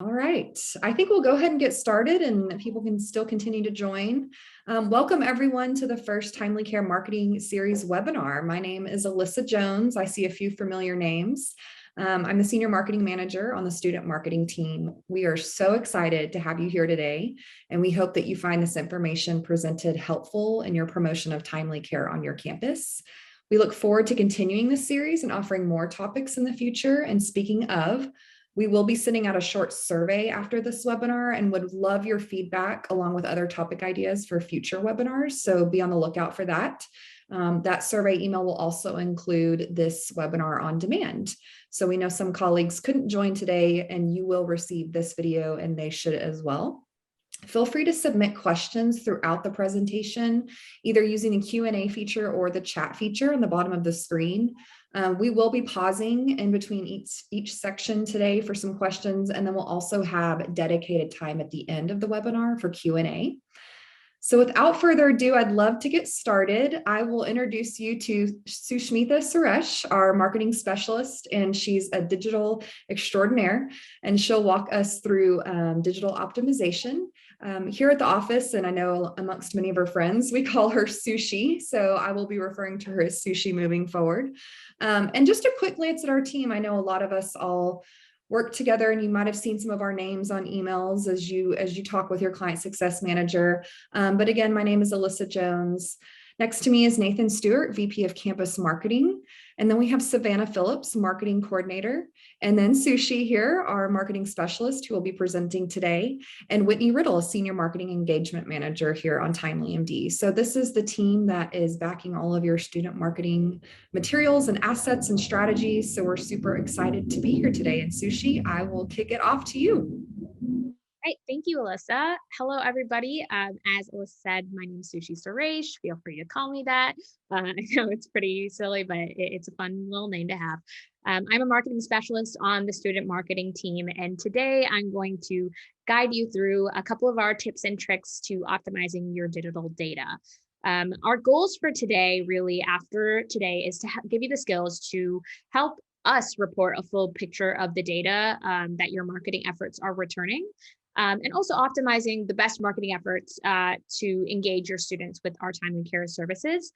All right, I think we'll go ahead and get started and people can still continue to join. Welcome everyone to the first TimelyCare Marketing Series webinar. My name is Alyssa Jones. I see a few familiar names. I'm the Senior Marketing Manager on the Student Marketing Team. We are so excited to have you here today, and we hope that you find this information presented helpful in your promotion of TimelyCare on your campus. We look forward to continuing this series and offering more topics in the future. And speaking of, we will be sending out a short survey after this webinar and would love your feedback along with other topic ideas for future webinars. So be on the lookout for that. That survey email will also include this webinar on demand. So we know some colleagues couldn't join today and you will receive this video and they should as well. Feel free to submit questions throughout the presentation, either using the Q&A feature or the chat feature on the bottom of the screen. We will be pausing in between each section today for some questions, and then we'll also have dedicated time at the end of the webinar for Q&A. So without further ado, I'd love to get started. I will introduce you to Sushmitha Suresh, our marketing specialist, and she's a digital extraordinaire, and she'll walk us through digital optimization. Here at the office, and I know amongst many of her friends, we call her Sushi, so I will be referring to her as Sushi moving forward. And just a quick glance at our team, I know a lot of us all work together, and you might have seen some of our names on emails as you talk with your client success manager. But again, my name is Alyssa Jones. Next to me is Nathan Stewart, VP of Campus Marketing. And then we have Savannah Phillips, Marketing Coordinator. And then Sushi here, our Marketing Specialist, who will be presenting today. And Whitney Riddle, Senior Marketing Engagement Manager here on TimelyMD. So this is the team that is backing all of your student marketing materials and assets and strategies. So we're super excited to be here today. And Sushi, I will kick it off to you. Right. Thank you, Alyssa. Hello, everybody. As Alyssa said, my name is Sushi Suresh. Feel free to call me that. I know it's pretty silly, but it's a fun little name to have. I'm a marketing specialist on the student marketing team, and today I'm going to guide you through a couple of our tips and tricks to optimizing your digital data. Our goals for today, really after today, is to give you the skills to help us report a full picture of the data that your marketing efforts are returning. And also optimizing the best marketing efforts to engage your students with our TimelyCare services.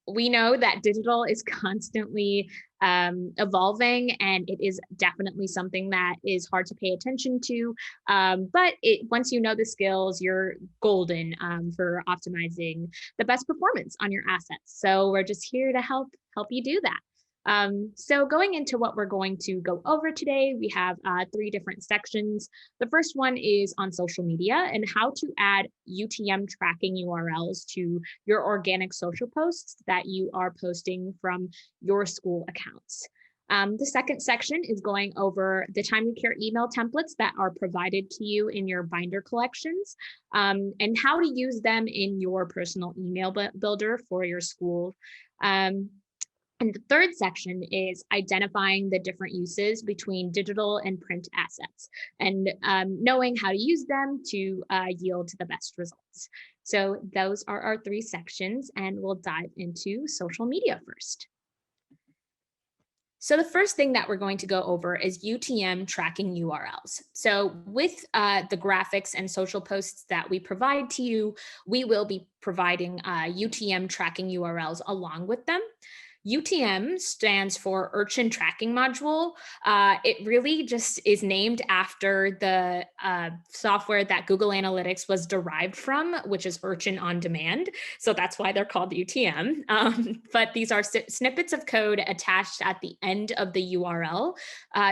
We know that digital is constantly evolving, and it is definitely something that is hard to pay attention to. But once you know the skills, you're golden for optimizing the best performance on your assets. So we're just here to help you do that. So going into what we're going to go over today, we have 3 different sections. The first one is on social media and how to add UTM tracking URLs to your organic social posts that you are posting from your school accounts. The second section is going over the TimelyCare email templates that are provided to you in your binder collections and how to use them in your personal email builder for your school. And the third section is identifying the different uses between digital and print assets and knowing how to use them to yield the best results. So those are our 3 sections, and we'll dive into social media first. So the first thing that we're going to go over is UTM tracking URLs. So with the graphics and social posts that we provide to you, we will be providing UTM tracking URLs along with them. UTM stands for Urchin Tracking Module. It really just is named after the software that Google Analytics was derived from, which is Urchin on Demand. So that's why they're called UTM. But these are snippets of code attached at the end of the URL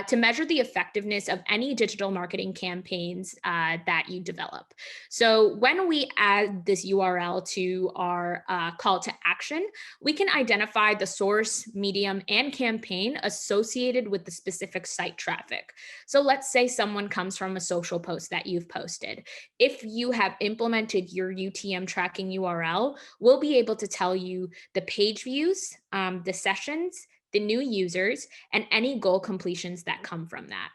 to measure the effectiveness of any digital marketing campaigns that you develop. So when we add this URL to our call to action, we can identify the source, medium, and campaign associated with the specific site traffic. So let's say someone comes from a social post that you've posted. If you have implemented your UTM tracking URL, we'll be able to tell you the page views, the sessions, the new users, and any goal completions that come from that.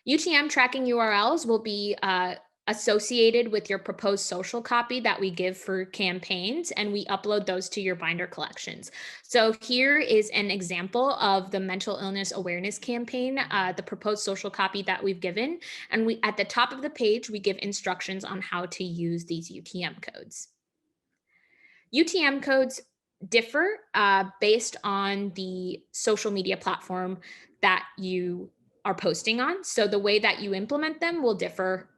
UTM tracking URLs will be associated with your proposed social copy that we give for campaigns, and we upload those to your binder collections. So here is an example of the mental illness awareness campaign, the proposed social copy that we've given. And we, at the top of the page, we give instructions on how to use these UTM codes. UTM codes differ based on the social media platform that you are posting on. So the way that you implement them will differ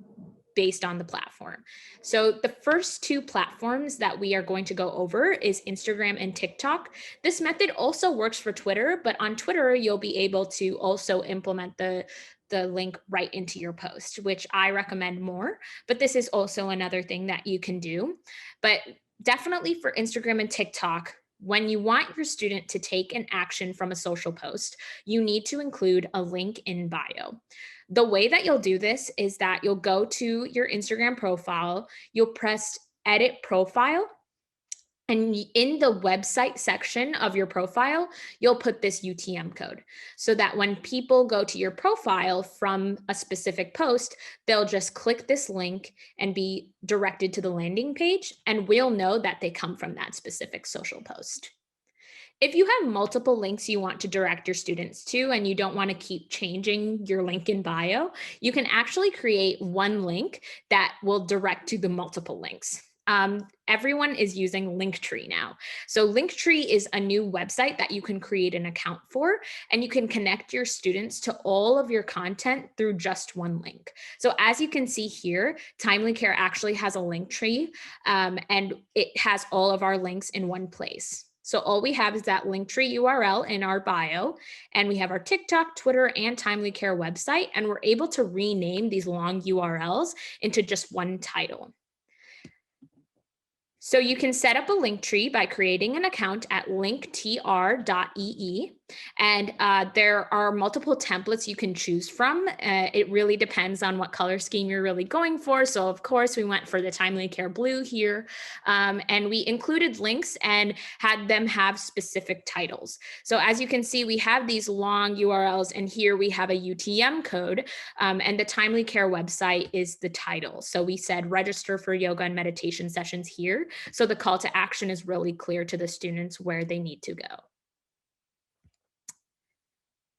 based on the platform. So the first two platforms that we are going to go over is Instagram and TikTok. This method also works for Twitter, but on Twitter, you'll be able to also implement the link right into your post, which I recommend more, but this is also another thing that you can do. But definitely for Instagram and TikTok, when you want your student to take an action from a social post, you need to include a link in bio. The way that you'll do this is that you'll go to your Instagram profile, you'll press edit profile, and in the website section of your profile, you'll put this UTM code so that when people go to your profile from a specific post, they'll just click this link and be directed to the landing page, and we'll know that they come from that specific social post. If you have multiple links you want to direct your students to and you don't want to keep changing your link in bio, you can actually create one link that will direct to the multiple links. Everyone is using Linktree now. So Linktree is a new website that you can create an account for, and you can connect your students to all of your content through just one link. So as you can see here, TimelyCare actually has a Linktree, and it has all of our links in one place. So all we have is that Linktree URL in our bio, and we have our TikTok, Twitter, and TimelyCare website, and we're able to rename these long URLs into just one title. So you can set up a Linktree by creating an account at linktr.ee, and there are multiple templates you can choose from. It really depends on what color scheme you're really going for. So of course we went for the TimelyCare blue here, and we included links and had them have specific titles. So as you can see, we have these long URLs, and here we have a UTM code, and the TimelyCare website is the title. So we said register for yoga and meditation sessions here. So the call to action is really clear to the students where they need to go.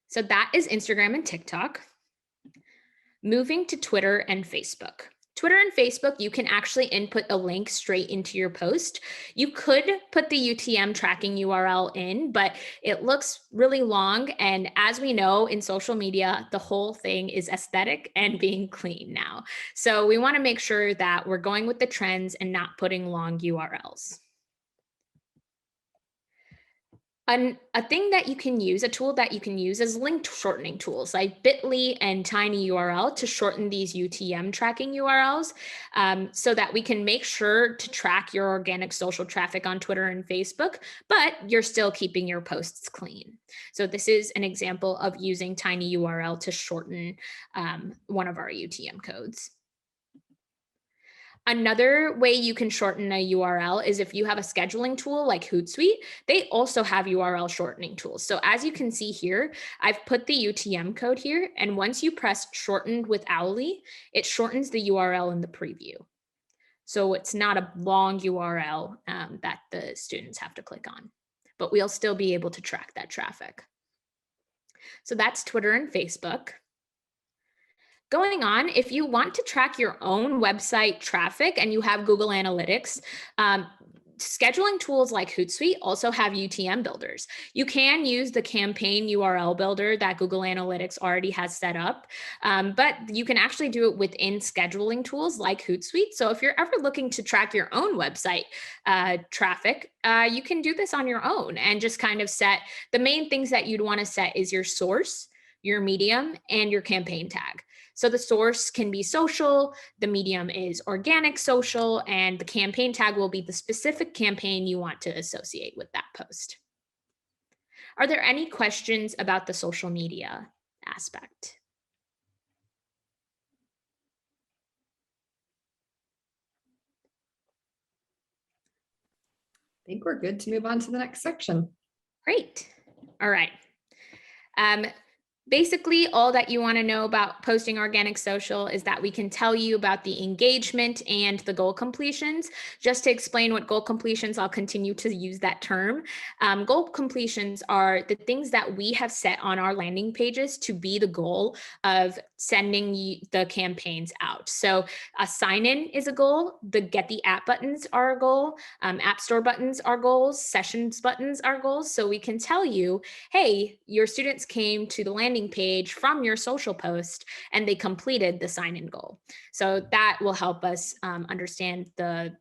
So that is Instagram and TikTok. Moving to Twitter and Facebook. Twitter and Facebook, you can actually input a link straight into your post. You could put the UTM tracking URL in, but it looks really long. And as we know in social media, the whole thing is aesthetic and being clean now. So we want to make sure that we're going with the trends and not putting long URLs. A thing that you can use, a tool that you can use is link shortening tools like Bitly and TinyURL to shorten these UTM tracking URLs, so that we can make sure to track your organic social traffic on Twitter and Facebook, but you're still keeping your posts clean. So this is an example of using TinyURL to shorten one of our UTM codes. Another way you can shorten a URL is if you have a scheduling tool like Hootsuite, they also have URL shortening tools. So as you can see here, I've put the UTM code here, and once you press shortened with Owly, it shortens the URL in the preview. So it's not a long URL that the students have to click on, but we'll still be able to track that traffic. So that's Twitter and Facebook. Going on, if you want to track your own website traffic and you have Google Analytics, scheduling tools like Hootsuite also have UTM builders. You can use the campaign URL builder that Google Analytics already has set up, but you can actually do it within scheduling tools like Hootsuite. So if you're ever looking to track your own website traffic, you can do this on your own and just kind of set the main things that you'd want to set is your source, your medium, and your campaign tag. So the source can be social, the medium is organic social, and the campaign tag will be the specific campaign you want to associate with that post. Are there any questions about the social media aspect? I think we're good to move on to the next section. Great. All right. Basically, all that you want to know about posting organic social is that we can tell you about the engagement and the goal completions. Just to explain what goal completions, I'll continue to use that term. Goal completions are the things that we have set on our landing pages to be the goal of sending the campaigns out. So a sign in is a goal. The get the app buttons are a goal. App store buttons are goals. Sessions buttons are goals. So we can tell you, hey, your students came to the landing page from your social post and they completed the sign-in goal. So that will help us understand the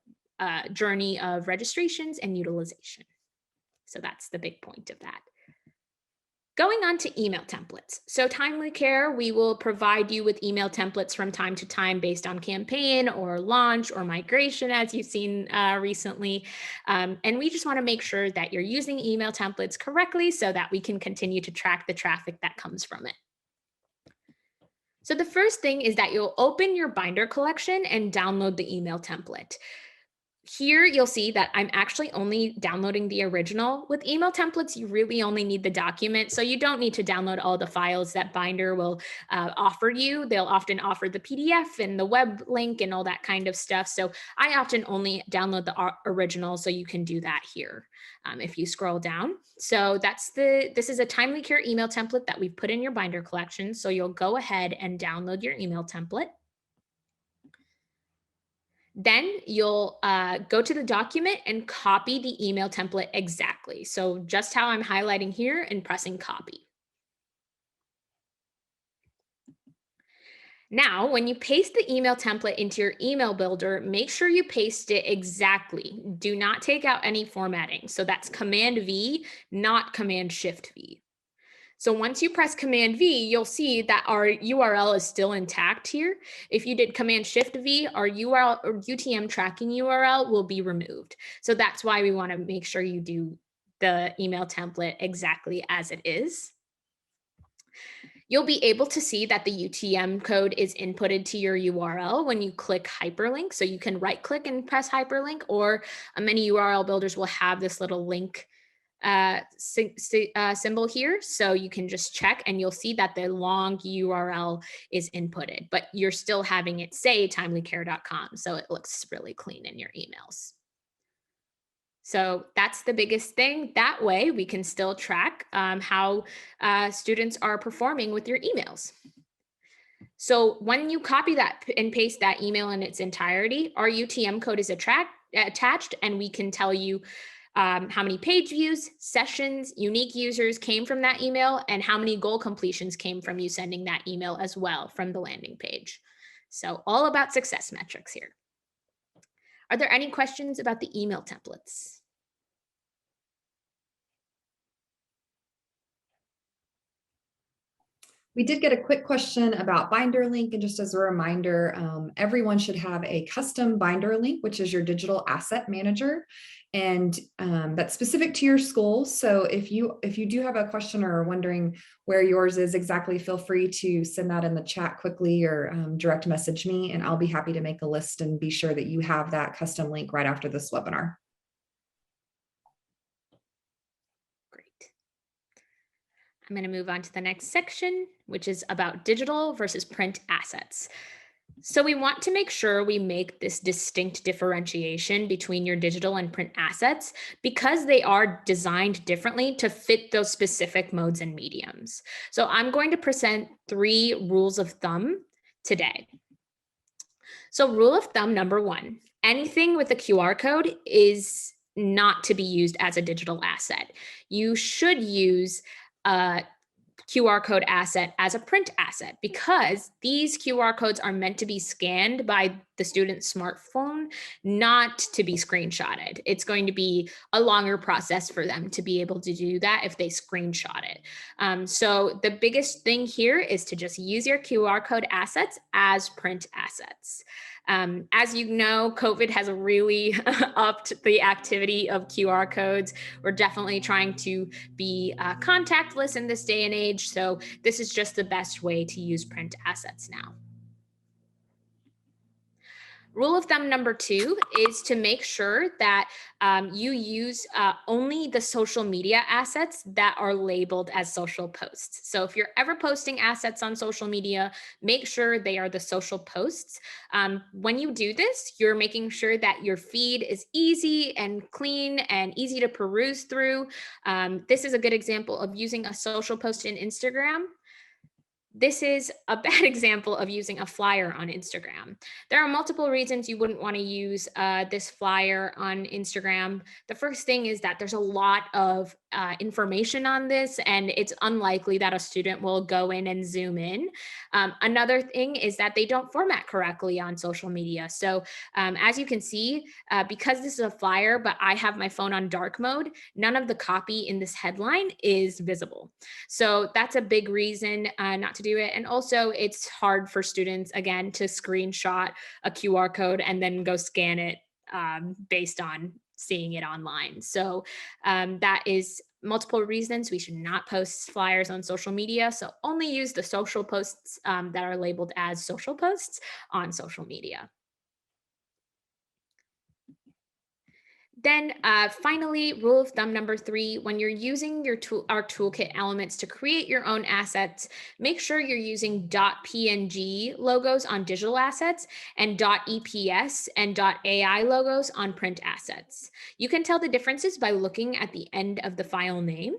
journey of registrations and utilization. So that's the big point of that. Going on to email templates. So TimelyCare, we will provide you with email templates from time to time based on campaign or launch or migration, as you've seen recently. And we just want to make sure that you're using email templates correctly so that we can continue to track the traffic that comes from it. So the first thing is that you'll open your binder collection and download the email template. Here you'll see that I'm actually only downloading the original. With email templates, you really only need the document, so you don't need to download all the files that Binder will offer you. They'll often offer the PDF and the web link and all that kind of stuff. So I often only download the original, so you can do that here if you scroll down. So this is a TimelyCare email template that we've put in your Binder collection. So you'll go ahead and download your email template. Then you'll go to the document and copy the email template exactly. So just how I'm highlighting here and pressing copy. Now, when you paste the email template into your email builder, make sure you paste it exactly. Do not take out any formatting. So that's Command V, not Command Shift V. So once you press Command V, you'll see that our URL is still intact here. If you did Command Shift V, our URL or UTM tracking URL will be removed. So that's why we want to make sure you do the email template exactly as it is. You'll be able to see that the UTM code is inputted to your URL when you click hyperlink. So you can right click and press hyperlink, or many URL builders will have this little link symbol here. So you can just check and you'll see that the long URL is inputted, but you're still having it say timelycare.com. So it looks really clean in your emails. So that's the biggest thing. That way we can still track how students are performing with your emails. So when you copy that and paste that email in its entirety, our UTM code is attached, and we can tell you how many page views, sessions, unique users came from that email, and how many goal completions came from you sending that email as well from the landing page. So all about success metrics here. Are there any questions about the email templates? We did get a quick question about binder link, and just as a reminder, everyone should have a custom binder link, which is your digital asset manager, and that's specific to your school. So if you do have a question or are wondering where yours is exactly, feel free to send that in the chat quickly or direct message me, and I'll be happy to make a list and be sure that you have that custom link right after this webinar. I'm going to move on to the next section, which is about digital versus print assets. So we want to make sure we make this distinct differentiation between your digital and print assets because they are designed differently to fit those specific modes and mediums. So I'm going to present 3 rules of thumb today. So rule of thumb number 1, anything with a QR code is not to be used as a digital asset. You should use a QR code asset as a print asset because these QR codes are meant to be scanned by the student's smartphone, not to be screenshotted. It's going to be a longer process for them to be able to do that if they screenshot it. So the biggest thing here is to just use your QR code assets as print assets. As you know, COVID has really upped the activity of QR codes. We're definitely trying to be contactless in this day and age. So this is just the best way to use print assets now. Rule of thumb number 2 is to make sure that you use only the social media assets that are labeled as social posts. So if you're ever posting assets on social media, make sure they are the social posts. When you do this, you're making sure that your feed is easy and clean and easy to peruse through. This is a good example of using a social post in Instagram. This is a bad example of using a flyer on Instagram. There are multiple reasons you wouldn't want to use this flyer on Instagram. The first thing is that there's a lot of information on this, and it's unlikely that a student will go in and zoom in. Another thing is that they don't format correctly on social media. So as you can see, because this is a flyer, but I have my phone on dark mode, none of the copy in this headline is visible. So that's a big reason not to do it. And also it's hard for students, again, to screenshot a QR code and then go scan it based on seeing it online. So that is multiple reasons we should not post flyers on social media. So only use the social posts that are labeled as social posts on social media. Then finally, rule of thumb number 3, when you're using our toolkit elements to create your own assets, make sure you're using .png logos on digital assets and .eps and .ai logos on print assets. You can tell the differences by looking at the end of the file name.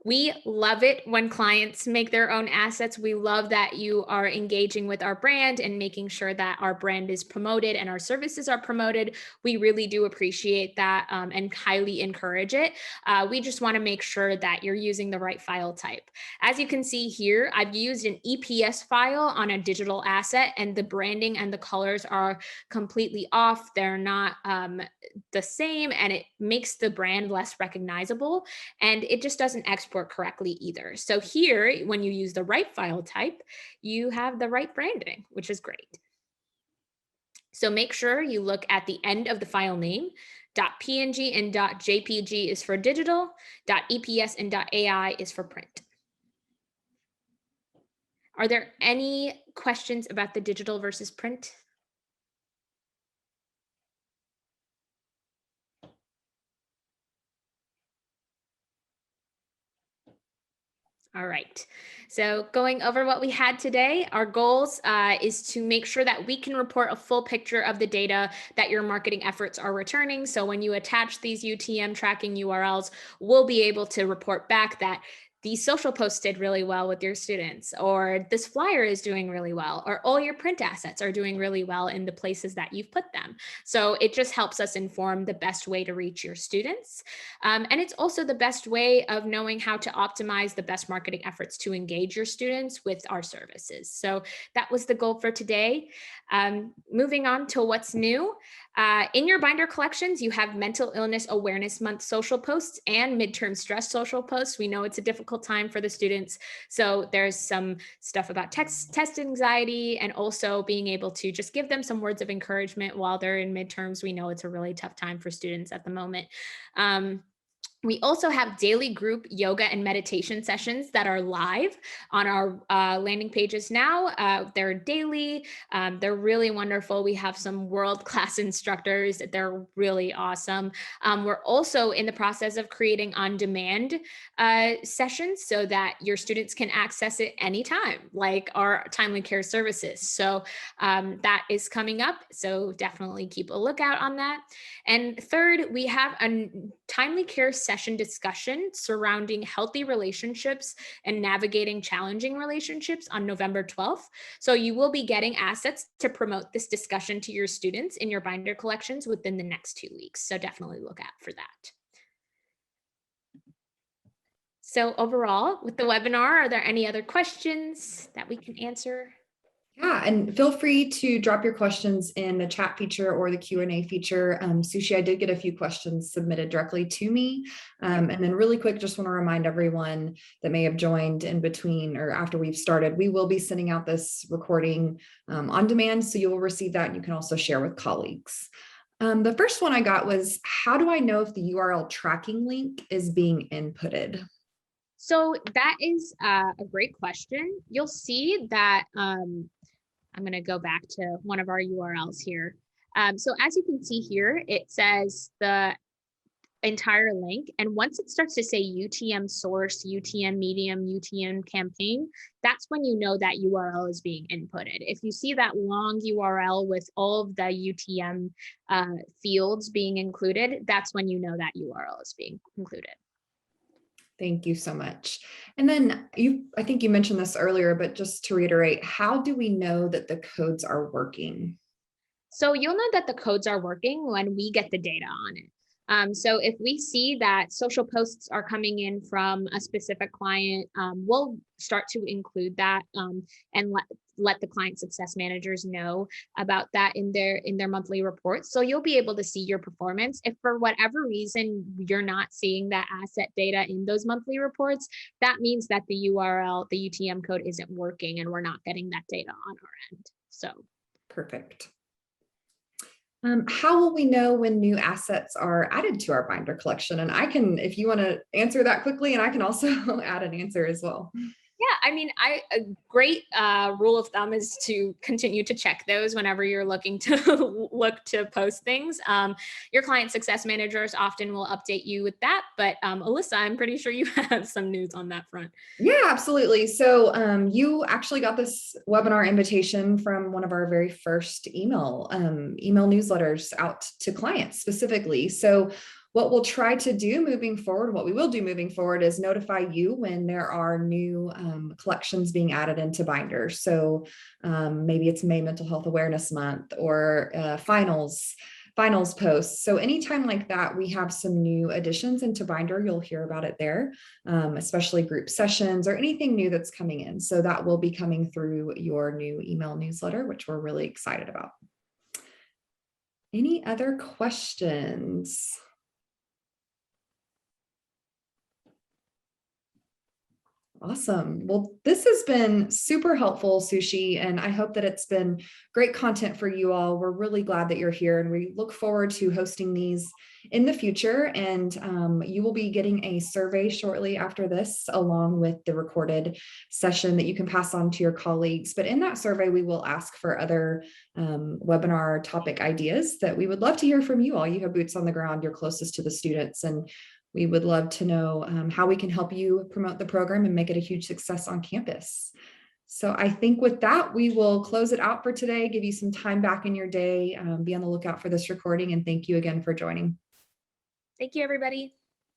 We love it when clients make their own assets. We love that you are engaging with our brand and making sure that our brand is promoted and our services are promoted. We really do appreciate that and highly encourage it. We just want to make sure that you're using the right file type. As you can see here, I've used an EPS file on a digital asset, and the branding and the colors are completely off. They're not the same, and it makes the brand less recognizable, and it just doesn't export correctly either. So here, when you use the right file type, you have the right branding, which is great. So make sure you look at the end of the file name. .png and .jpg is for digital, .eps and .ai is for print. Are there any questions about the digital versus print? All right. So going over what we had today, our goals is to make sure that we can report a full picture of the data that your marketing efforts are returning. So when you attach these UTM tracking URLs, we'll be able to report back that these social posts did really well with your students, or this flyer is doing really well, or all your print assets are doing really well in the places that you've put them. So it just helps us inform the best way to reach your students. And it's also the best way of knowing how to optimize the best marketing efforts to engage your students with our services. So that was the goal for today. Moving on to what's new. In your binder collections, you have Mental Illness Awareness Month social posts and midterm stress social posts. We know it's a difficult time for the students. So there's some stuff about test anxiety, and also being able to just give them some words of encouragement while they're in midterms. We know it's a really tough time for students at the moment. We also have daily group yoga and meditation sessions that are live on our landing pages now. They're daily. They're really wonderful. We have some world-class instructors. They're really awesome. We're also in the process of creating on-demand sessions so that your students can access it anytime, like our TimelyCare services. So that is coming up. So definitely keep a lookout on that. And third, we have a TimelyCare session discussion surrounding healthy relationships and navigating challenging relationships on November 12th. So you will be getting assets to promote this discussion to your students in your binder collections within the next 2 weeks. So definitely look out for that. So overall, with the webinar, are there any other questions that we can answer? Yeah, and feel free to drop your questions in the chat feature or the Q&A feature. Sushi, I did get a few questions submitted directly to me. And then really quick, just want to remind everyone that may have joined in between or after we've started, we will be sending out this recording on demand. So you will receive that, and you can also share with colleagues. The first one I got was, how do I know if the URL tracking link is being inputted? So that is a great question. You'll see that I'm going to go back to one of our URLs here. So as you can see here, it says the entire link. And once it starts to say UTM source, UTM medium, UTM campaign, that's when you know that URL is being inputted. If you see that long URL with all of the UTM fields being included, that's when you know that URL is being included. Thank you so much. And then I think you mentioned this earlier, but just to reiterate, how do we know that the codes are working? So you'll know that the codes are working when we get the data on it. So if we see that social posts are coming in from a specific client, we'll start to include that and let the client success managers know about that in their monthly reports. So you'll be able to see your performance. If for whatever reason you're not seeing that asset data in those monthly reports, that means that the URL, the UTM code isn't working and we're not getting that data on our end. So perfect. How will we know when new assets are added to our binder collection? And I can, if you want to answer that quickly, and I can also add an answer as well. Yeah, I mean, a great rule of thumb is to continue to check those whenever you're looking to look to post things. Your client success managers often will update you with that, but Alyssa, I'm pretty sure you have some news on that front. Yeah, absolutely. So you actually got this webinar invitation from one of our very first email newsletters out to clients specifically. So what we'll try to do moving forward, what we will do moving forward is notify you when there are new collections being added into binders. So maybe it's May Mental Health Awareness Month or finals posts. So anytime like that, we have some new additions into binder, you'll hear about it there, especially group sessions or anything new that's coming in. So that will be coming through your new email newsletter, which we're really excited about. Any other questions? Awesome. Well, this has been super helpful, Sushi, and I hope that it's been great content for you all. We're really glad that you're here, and we look forward to hosting these in the future. And you will be getting a survey shortly after this, along with the recorded session that you can pass on to your colleagues. But in that survey, we will ask for other webinar topic ideas that we would love to hear from you all. You have boots on the ground, you're closest to the students, and we would love to know how we can help you promote the program and make it a huge success on campus. So I think with that, we will close it out for today, give you some time back in your day, be on the lookout for this recording, and thank you again for joining. Thank you, everybody.